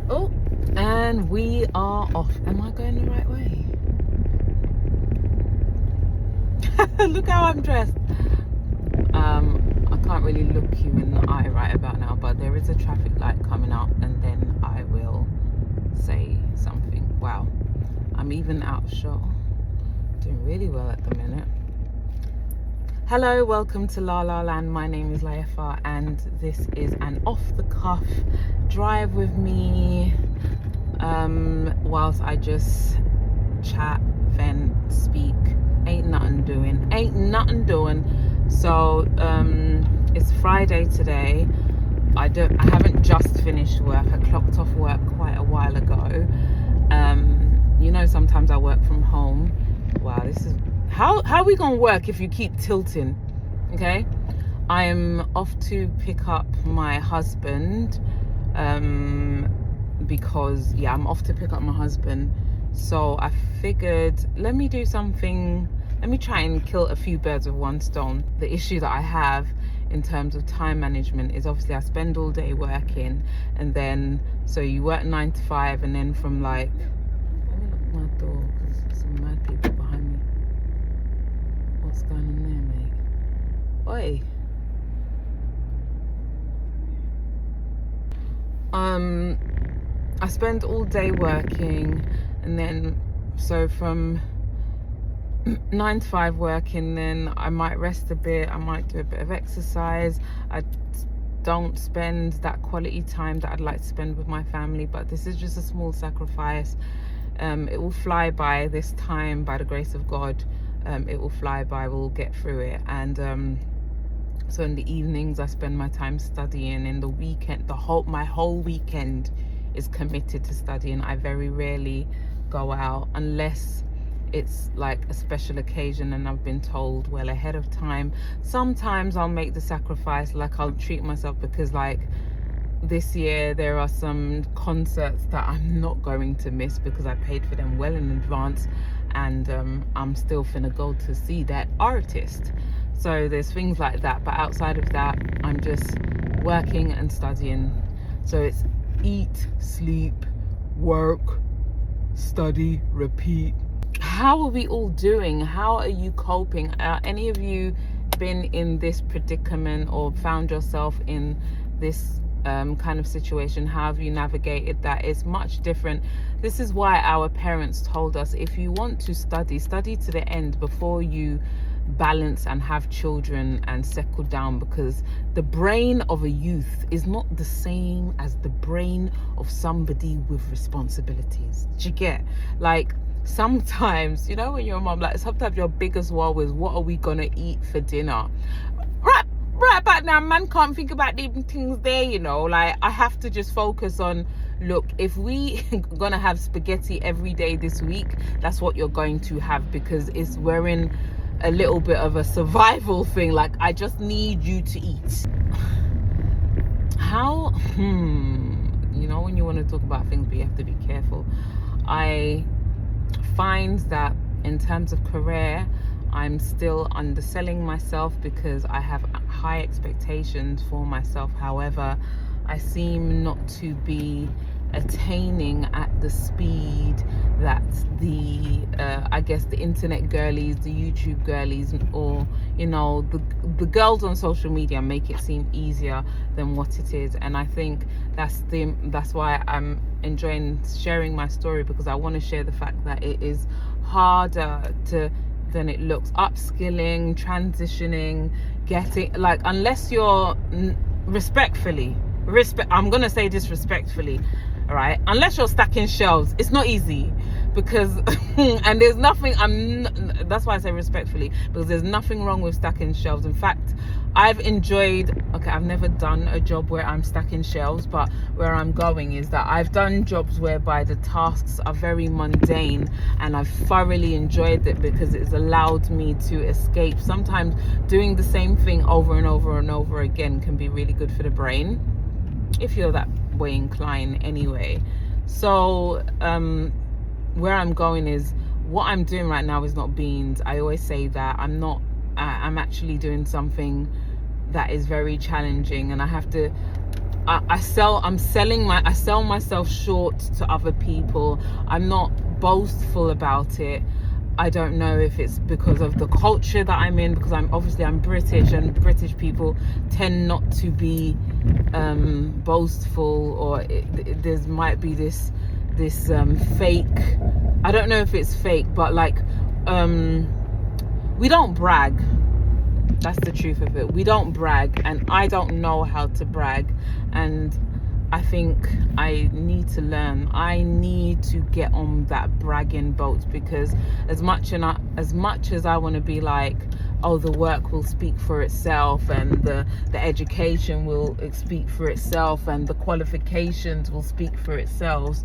Oh, and we are off. Am I going the right way? Look how I'm dressed. I can't really look you in the eye right about now, but there is a traffic light coming up, and then I will say something. Wow, I'm even out of shot. Doing really well at the minute. Hello, welcome to La La Land. My name is Laifa, and this is an off-the-cuff drive with me whilst I just chat, vent, speak. Ain't nothing doing. So it's Friday today. I haven't just finished work. I clocked off work quite a while ago. Sometimes I work from home. Wow, this is how are we gonna work if you keep tilting? Okay, I'm off to pick up my husband because I'm off to pick up my husband. So I figured, let me try and kill a few birds with one stone. The issue that I have in terms of time management is obviously I spend all day working, and then so you work 9 to 5, and then from like, let me lock my door because there's some mad people behind me. What's going on there, mate? Oi. I spend all day working, and then so from 9 to 5 working, then I might rest a bit, I might do a bit of exercise. I don't spend that quality time that I'd like to spend with my family, but this is just a small sacrifice. It will fly by this time, by the grace of God. It will fly by, we'll get through it. And so in the evenings I spend my time studying. In the weekend, my whole weekend is committed to studying. I very rarely go out unless it's like a special occasion and I've been told well ahead of time. Sometimes I'll make the sacrifice, like I'll treat myself, because like this year there are some concerts that I'm not going to miss because I paid for them well in advance, and I'm still finna go to see that artist. So there's things like that, but outside of that I'm just working and studying. So it's eat, sleep, work, study, repeat. How are we all doing? How are you coping? Any of you been in this predicament or found yourself in this kind of situation? How have you navigated that? It's much different. This is why our parents told us, if you want to study to the end before you balance and have children and settle down, because the brain of a youth is not the same as the brain of somebody with responsibilities. Do you get? Like, sometimes, when your mom, like, sometimes your biggest woe is, what are we gonna eat for dinner? Right about now, man can't think about the things there, like, I have to just focus on, look, if we gonna have spaghetti every day this week, that's what you're going to have, because we're in a little bit of a survival thing. Like, I just need you to eat. How when you want to talk about things, but you have to be careful. I find that in terms of career, I'm still underselling myself because I have high expectations for myself. However, I seem not to be attaining at the speed that I guess the internet girlies, the YouTube girlies, or the girls on social media make it seem easier than what it is. And I think that's why I'm enjoying sharing my story, because I want to share the fact that it is harder than it looks. Upskilling, transitioning, getting, like, unless you're I'm gonna say this respectfully, all right, unless you're stacking shelves, it's not easy, because and there's nothing, that's why I say respectfully, because there's nothing wrong with stacking shelves. In fact, I've never done a job where I'm stacking shelves, but where I'm going is that I've done jobs whereby the tasks are very mundane, and I've thoroughly enjoyed it because it's allowed me to escape. Sometimes doing the same thing over and over and over again can be really good for the brain, if you're that way inclined anyway. So where I'm going is, what I'm doing right now is not beans. I always say that I'm actually doing something that is very challenging, and I have to I sell myself short to other people. I'm not boastful about it. I don't know if it's because of the culture that I'm in, because I'm British, and British people tend not to be boastful, or there might be this fake, I don't know if it's fake, but like we don't brag. That's the truth of it. We don't brag, and I don't know how to brag, and I think I need to learn. I need to get on that bragging boat, because as much as I want to be like, oh, the work will speak for itself, and the education will speak for itself, and the qualifications will speak for itself,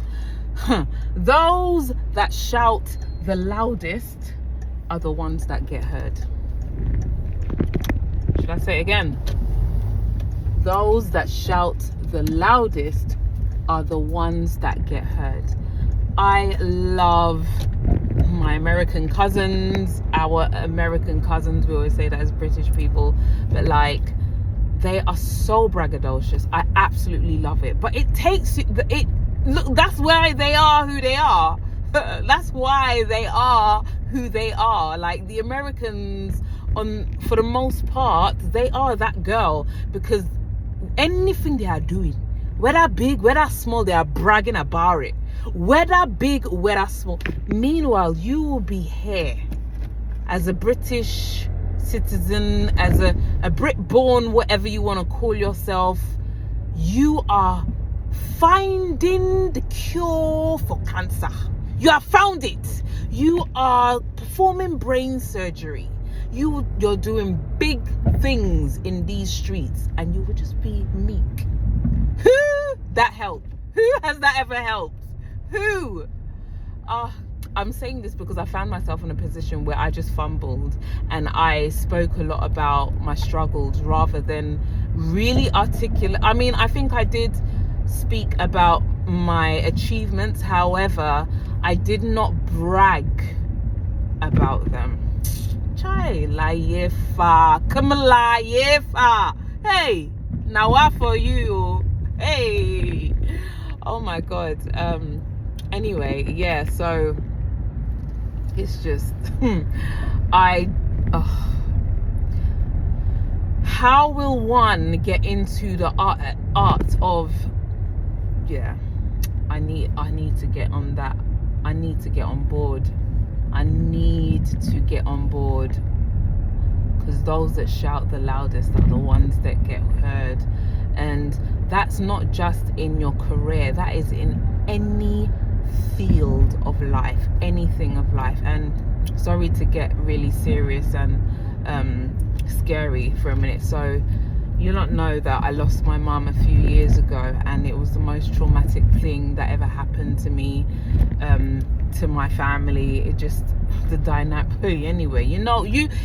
those that shout the loudest are the ones that get heard. Should I say it again? Those that shout the loudest are the ones that get heard. I love my American cousins, our American cousins. We always say that as British people, but like, they are so braggadocious. I absolutely love it. But it takes it. Look, that's why they are who they are. That's why they are who they are. Like, the Americans, for the most part, they are that girl, because anything they are doing, whether big, whether small, they are bragging about it. Whether big, whether small. Meanwhile, you will be here as a British citizen, as a Brit-born, whatever you want to call yourself. You are finding the cure for cancer. You have found it. You are performing brain surgery. You're doing big things in these streets, and you will just be meek. Who that helped? Who has that ever helped? Who? I'm saying this because I found myself in a position where I just fumbled, and I spoke a lot about my struggles rather than really articulate. I mean, I think I did speak about my achievements. However, I did not brag about them. Chai layefa, come layefa. Hey, now what for you? Hey, oh my God. Anyway, yeah. So it's just, how will one get into the art of? Yeah, I need to get on that. I need to get on board. I need to get on board, because those that shout the loudest are the ones that get heard. And that's not just in your career, that is in any field of life, anything of life. And sorry to get really serious and scary for a minute. So you don't know that I lost my mum a few years ago, and it was the most traumatic thing that ever happened to me, to my family. It just, the dynamic. Anyway,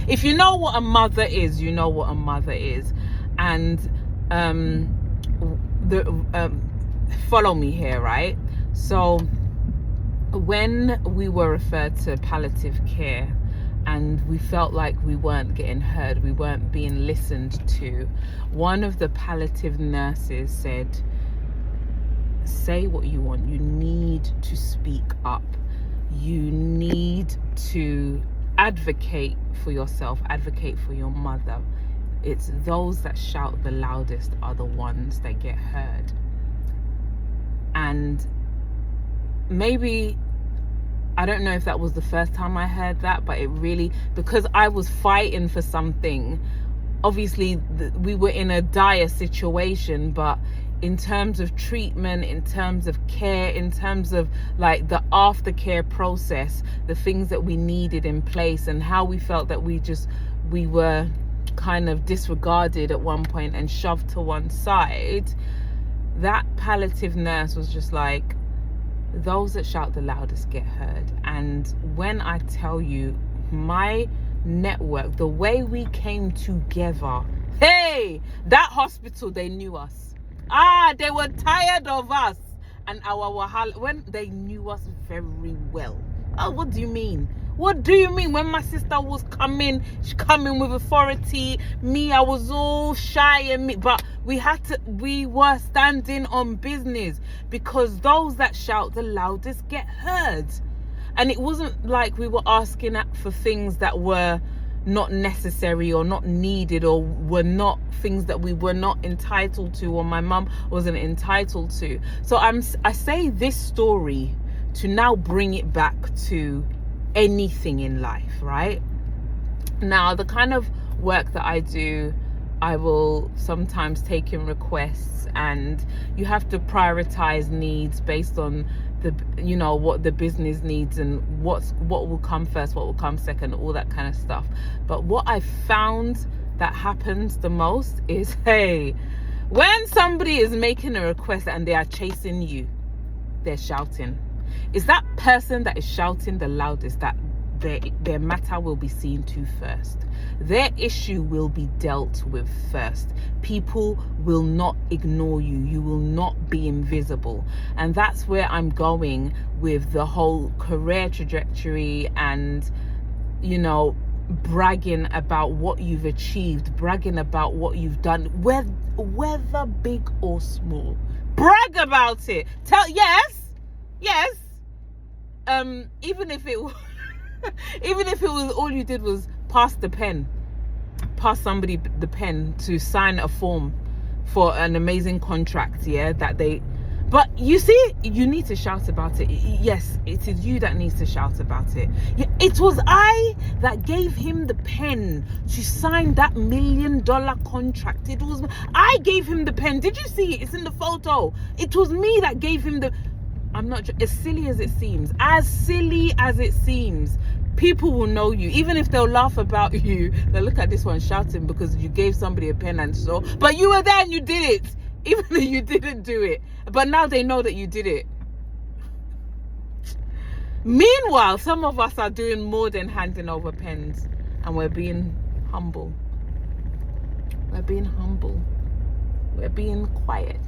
if you know what a mother is, you know what a mother is. And follow me here, right? So when we were referred to palliative care, and we felt like we weren't getting heard, we weren't being listened to, one of the palliative nurses said, say what you want. You need to speak up. You need to advocate for yourself, advocate for your mother. It's those that shout the loudest are the ones that get heard. And maybe, I don't know if that was the first time I heard that, but it really, because I was fighting for something. Obviously, we were in a dire situation, but in terms of treatment, in terms of care, in terms of like the aftercare process, the things that we needed in place, and how we felt that we were kind of disregarded at one point and shoved to one side, that palliative nurse was just like, those that shout the loudest get heard. And when I tell you, my network, the way we came together, hey, that hospital, they knew us. They were tired of us and our wahala, when they knew us very well. Oh, what do you mean? What do you mean? When my sister was coming, she coming with authority. Me, I was all shy, but We were standing on business, because those that shout the loudest get heard. And it wasn't like we were asking for things that were not necessary or not needed, or were not things that we were not entitled to, or my mum wasn't entitled to. So I say this story to now bring it back to anything in life, right? Now, the kind of work that I do, I will sometimes take in requests, and you have to prioritize needs based on what the business needs, and what will come first, what will come second, all that kind of stuff. But what I found that happens the most is, hey, when somebody is making a request and they are chasing you, they're shouting. It's that person that is shouting the loudest that their matter will be seen to first. Their issue will be dealt with first. People will not ignore you. You will not be invisible. And that's where I'm going with the whole career trajectory, and bragging about what you've achieved, bragging about what you've done, whether big or small. Brag about it. Yes. Even if it was all you did was pass somebody the pen to sign a form for an amazing contract, but you see, you need to shout about it. Yes, it is you that needs to shout about it. It was I that gave him the pen to sign that $1 million contract. I gave him the pen. Did you see it? It's in the photo. It was me that gave him I'm not as silly as it seems. People will know you, even if they'll laugh about you. They'll look at this one shouting because you gave somebody a pen, and so, but you were there and you did it, even if you didn't do it. But now they know that you did it. Meanwhile, some of us are doing more than handing over pens, and we're being humble. We're being quiet.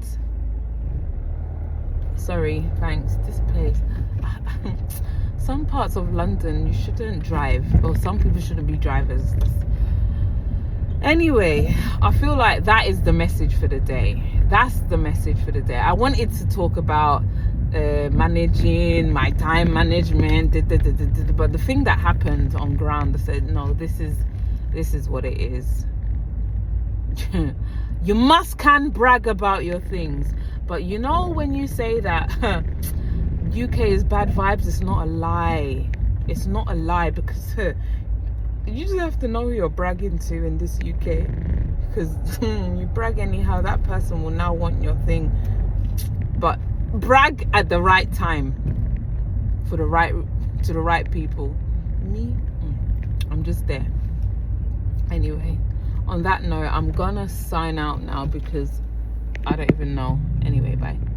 Sorry, thanks. This place. Some parts of London you shouldn't drive, or some people shouldn't be drivers. Anyway, I feel like that is the message for the day. That's the message for the day. I wanted to talk about managing my time management, but the thing that happened on ground, I said, no, this is what it is. You can brag about your things, but when you say that UK is bad vibes, it's not a lie. It's not a lie, because you just have to know who you're bragging to in this UK, because you brag anyhow, that person will now want your thing. But brag at the right time, to the right people. Me, I'm just there. Anyway, on that note, I'm gonna sign out now because I don't even know. Anyway, bye.